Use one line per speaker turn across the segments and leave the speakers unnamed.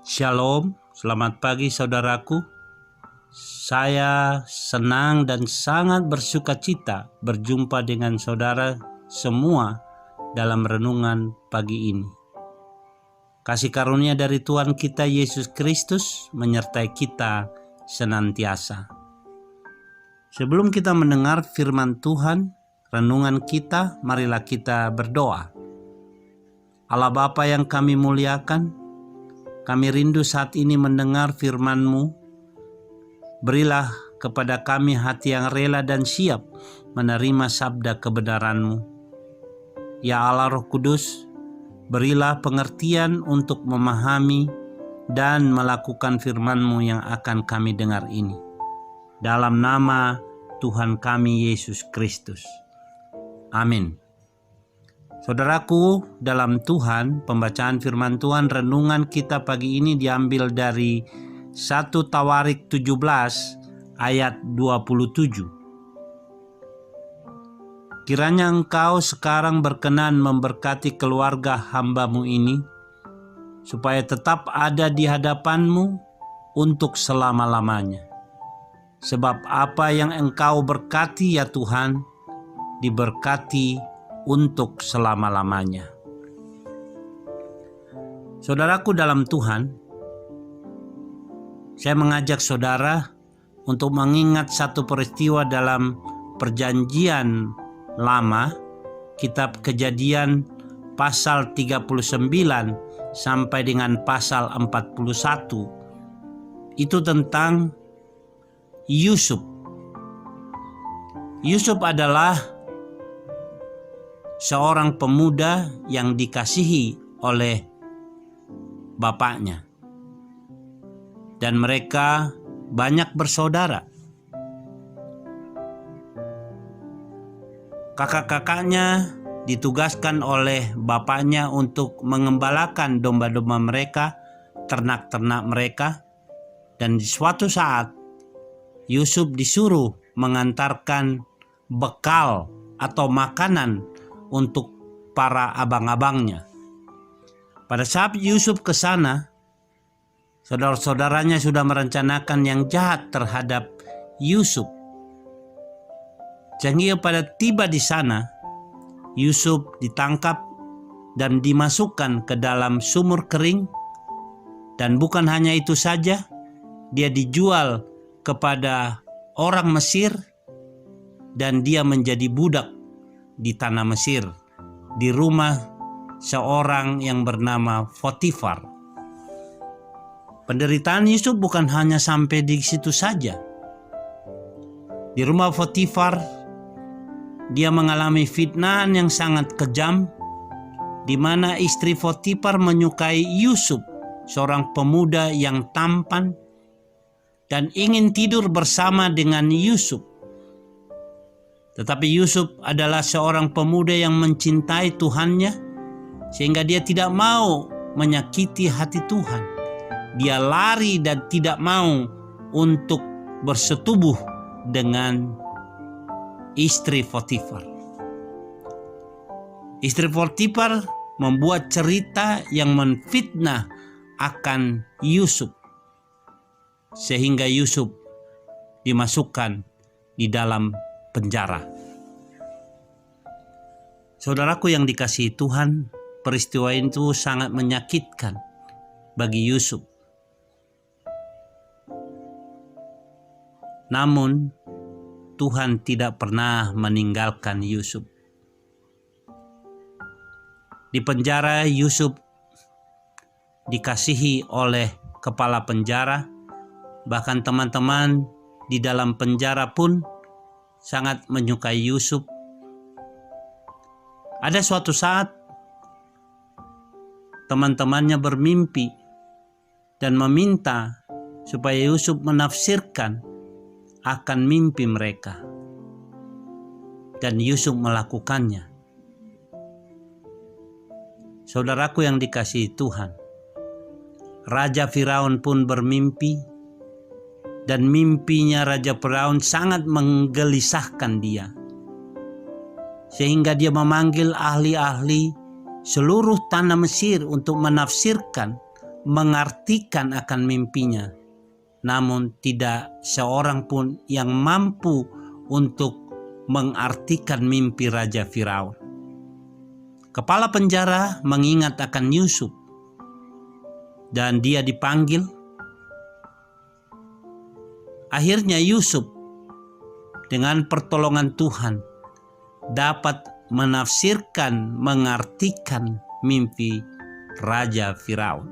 Shalom, selamat pagi saudaraku. Saya senang dan sangat bersuka cita berjumpa dengan saudara semua dalam renungan pagi ini. Kasih karunia dari Tuhan kita Yesus Kristus menyertai kita senantiasa. Sebelum kita mendengar firman Tuhan, renungan kita, marilah kita berdoa. Allah Bapa yang kami muliakan, kami rindu saat ini mendengar firman-Mu. Berilah kepada kami hati yang rela dan siap menerima sabda kebenaran-Mu. Ya Allah Roh Kudus, berilah pengertian untuk memahami dan melakukan firman-Mu yang akan kami dengar ini. Dalam nama Tuhan kami Yesus Kristus. Amin. Saudaraku, dalam Tuhan, pembacaan firman Tuhan renungan kita pagi ini diambil dari 1 Tawarik 17 ayat 27. Kiranya engkau sekarang berkenan memberkati keluarga hamba-Mu ini, supaya tetap ada di hadapan-Mu untuk selama-lamanya. Sebab apa yang engkau berkati ya Tuhan, diberkati untuk selama-lamanya. Saudaraku dalam Tuhan, saya mengajak saudara untuk mengingat satu peristiwa dalam perjanjian lama, kitab Kejadian pasal 39 sampai dengan pasal 41. Itu tentang Yusuf. Yusuf adalah seorang pemuda yang dikasihi oleh bapaknya. Dan mereka banyak bersaudara. Kakak-kakaknya ditugaskan oleh bapaknya untuk mengembalakan domba-domba mereka, ternak-ternak mereka. Dan di suatu saat Yusuf disuruh mengantarkan bekal atau makanan untuk para abang-abangnya. Pada saat Yusuf ke sana, saudara-saudaranya sudah merencanakan yang jahat terhadap Yusuf. Sehingga pada tiba di sana, Yusuf ditangkap dan dimasukkan ke dalam sumur kering. Dan bukan hanya itu saja, dia dijual kepada orang Mesir dan dia menjadi budak di tanah Mesir di rumah seorang yang bernama Potifar. Penderitaan Yusuf bukan hanya sampai di situ saja. Di rumah Potifar dia mengalami fitnahan yang sangat kejam, di mana istri Potifar menyukai Yusuf, seorang pemuda yang tampan, dan ingin tidur bersama dengan Yusuf. Tetapi Yusuf adalah seorang pemuda yang mencintai Tuhannya, sehingga dia tidak mau menyakiti hati Tuhan. Dia lari dan tidak mau untuk bersetubuh dengan istri Potifar. Istri Potifar membuat cerita yang menfitnah akan Yusuf, sehingga Yusuf dimasukkan di dalam penjara. Saudaraku yang dikasihi Tuhan, peristiwa itu sangat menyakitkan bagi Yusuf. Namun Tuhan tidak pernah meninggalkan Yusuf. Di penjara Yusuf dikasihi oleh kepala penjara. Bahkan teman-teman di dalam penjara pun sangat menyukai Yusuf. Ada suatu saat teman-temannya bermimpi dan meminta supaya Yusuf menafsirkan akan mimpi mereka. Dan Yusuf melakukannya. Saudaraku yang dikasihi Tuhan, Raja Firaun pun bermimpi. Dan mimpinya Raja Firaun sangat menggelisahkan dia. Sehingga dia memanggil ahli-ahli seluruh tanah Mesir untuk menafsirkan mengartikan akan mimpinya, namun tidak seorang pun yang mampu untuk mengartikan mimpi Raja Firaun. Kepala penjara mengingat akan Yusuf dan dia dipanggil. Akhirnya Yusuf dengan pertolongan Tuhan dapat menafsirkan, mengartikan mimpi Raja Firaun.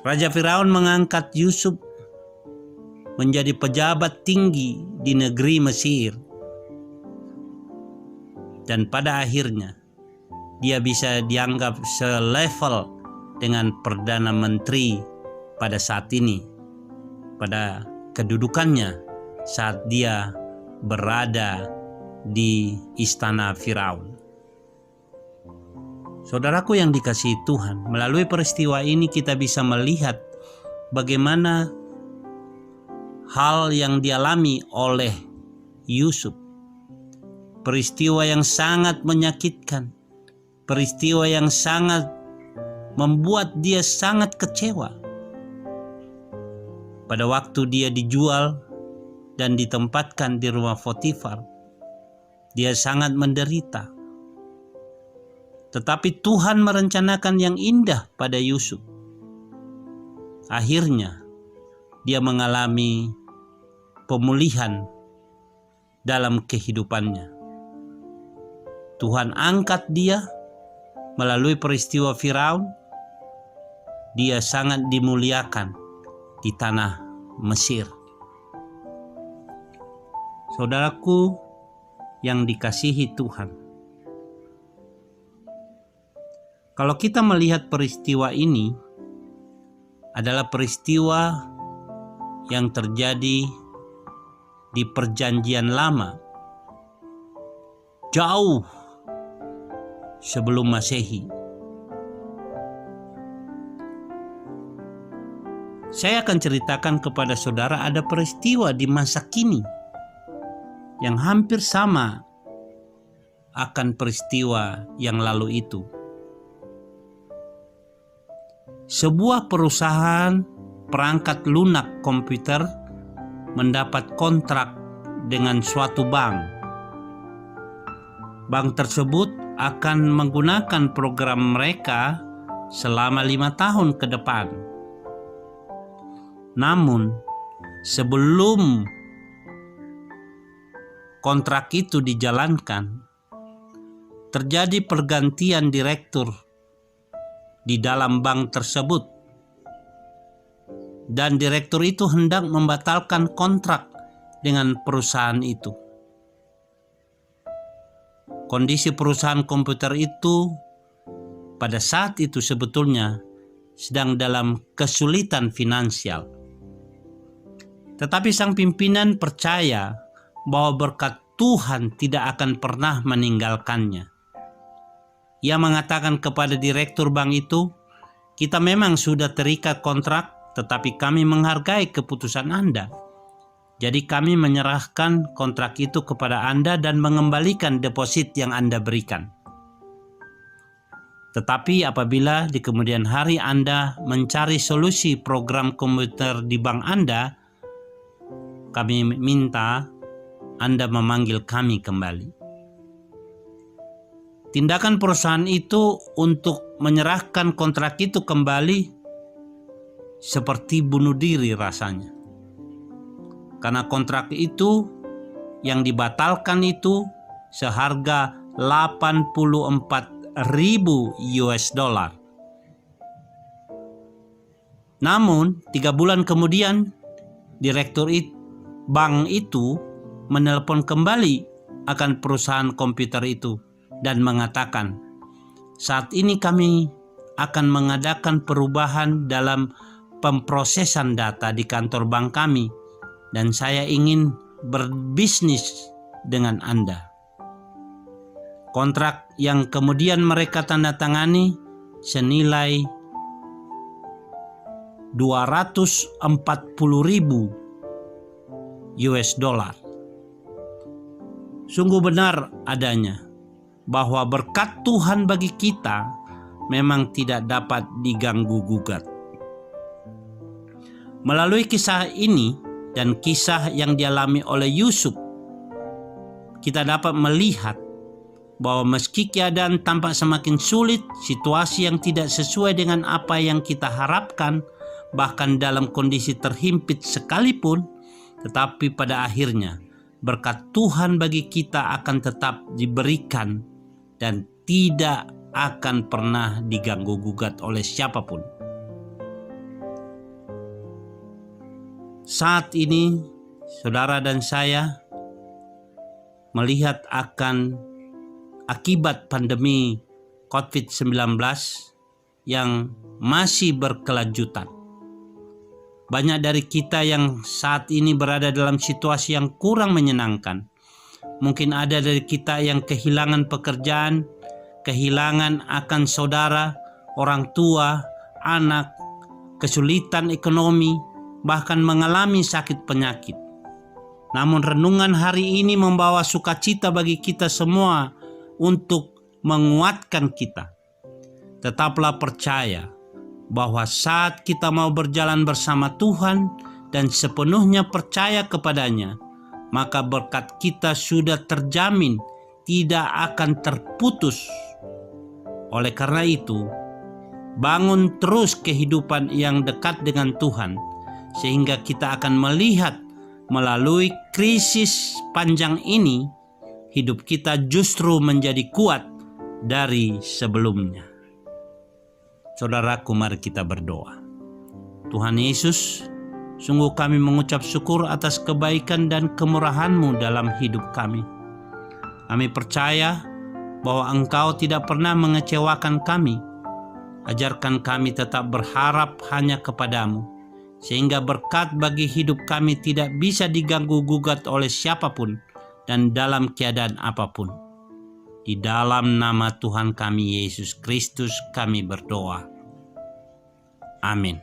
Raja Firaun mengangkat Yusuf menjadi pejabat tinggi di negeri Mesir. Dan pada akhirnya dia bisa dianggap selevel dengan Perdana Menteri pada saat ini, pada kedudukannya saat dia berada di istana Firaun. Saudaraku yang dikasihi Tuhan, melalui peristiwa ini kita bisa melihat bagaimana hal yang dialami oleh Yusuf. Peristiwa yang sangat menyakitkan, peristiwa yang sangat membuat dia sangat kecewa. Pada waktu dia dijual dan ditempatkan di rumah Potifar, dia sangat menderita. Tetapi Tuhan merencanakan yang indah pada Yusuf. Akhirnya dia mengalami pemulihan dalam kehidupannya. Tuhan angkat dia melalui peristiwa Firaun. Dia sangat dimuliakan di tanah Mesir. Saudaraku yang dikasihi Tuhan, kalau kita melihat peristiwa ini adalah peristiwa yang terjadi di Perjanjian Lama, jauh sebelum Masehi. Saya akan ceritakan kepada saudara ada peristiwa di masa kini yang hampir sama akan peristiwa yang lalu itu. Sebuah perusahaan perangkat lunak komputer mendapat kontrak dengan suatu bank. Bank tersebut akan menggunakan program mereka selama 5 tahun ke depan. Namun, sebelum kontrak itu dijalankan, terjadi pergantian direktur di dalam bank tersebut. Dan direktur itu hendak membatalkan kontrak dengan perusahaan itu. Kondisi perusahaan komputer itu pada saat itu sebetulnya sedang dalam kesulitan finansial. Tetapi sang pimpinan percaya bahwa berkat Tuhan tidak akan pernah meninggalkannya. Ia mengatakan kepada direktur bank itu, "Kita memang sudah terikat kontrak, tetapi kami menghargai keputusan Anda. Jadi kami menyerahkan kontrak itu kepada Anda dan mengembalikan deposit yang Anda berikan. Tetapi apabila di kemudian hari Anda mencari solusi program komputer di bank Anda, kami minta Anda memanggil kami kembali." Tindakan perusahaan itu untuk menyerahkan kontrak itu kembali seperti bunuh diri rasanya. Karena kontrak itu yang dibatalkan itu seharga 84.000 US dollar. Namun 3 bulan kemudian direktur bank itu menelpon kembali akan perusahaan komputer itu dan mengatakan, "Saat ini kami akan mengadakan perubahan dalam pemrosesan data di kantor bank kami dan saya ingin berbisnis dengan Anda." Kontrak yang kemudian mereka tanda tangani senilai 240.000 US dollar. Sungguh benar adanya bahwa berkat Tuhan bagi kita memang tidak dapat diganggu-gugat. Melalui kisah ini dan kisah yang dialami oleh Yusuf, kita dapat melihat bahwa meski keadaan tampak semakin sulit, situasi yang tidak sesuai dengan apa yang kita harapkan, bahkan dalam kondisi terhimpit sekalipun, tetapi pada akhirnya berkat Tuhan bagi kita akan tetap diberikan dan tidak akan pernah diganggu-gugat oleh siapapun. Saat ini, saudara dan saya melihat akan akibat pandemi COVID-19 yang masih berkelanjutan. Banyak dari kita yang saat ini berada dalam situasi yang kurang menyenangkan. Mungkin ada dari kita yang kehilangan pekerjaan, kehilangan akan saudara, orang tua, anak, kesulitan ekonomi, bahkan mengalami sakit penyakit. Namun renungan hari ini membawa sukacita bagi kita semua untuk menguatkan kita. Tetaplah percaya bahwa saat kita mau berjalan bersama Tuhan dan sepenuhnya percaya kepadanya, maka berkat kita sudah terjamin tidak akan terputus. Oleh karena itu, bangun terus kehidupan yang dekat dengan Tuhan, sehingga kita akan melihat melalui krisis panjang ini, hidup kita justru menjadi kuat dari sebelumnya. Saudaraku, mari kita berdoa. Tuhan Yesus, sungguh kami mengucap syukur atas kebaikan dan kemurahan-Mu dalam hidup kami. Kami percaya bahwa Engkau tidak pernah mengecewakan kami. Ajarkan kami tetap berharap hanya kepada-Mu, sehingga berkat bagi hidup kami tidak bisa diganggu-gugat oleh siapapun dan dalam keadaan apapun. Di dalam nama Tuhan kami Yesus Kristus kami berdoa. Amin.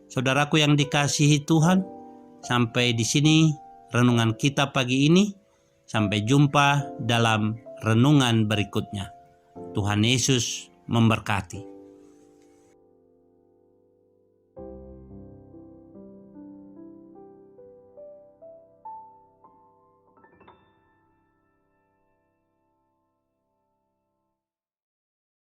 Saudaraku yang dikasihi Tuhan, sampai di sini renungan kita pagi ini. Sampai jumpa dalam renungan berikutnya. Tuhan Yesus memberkati.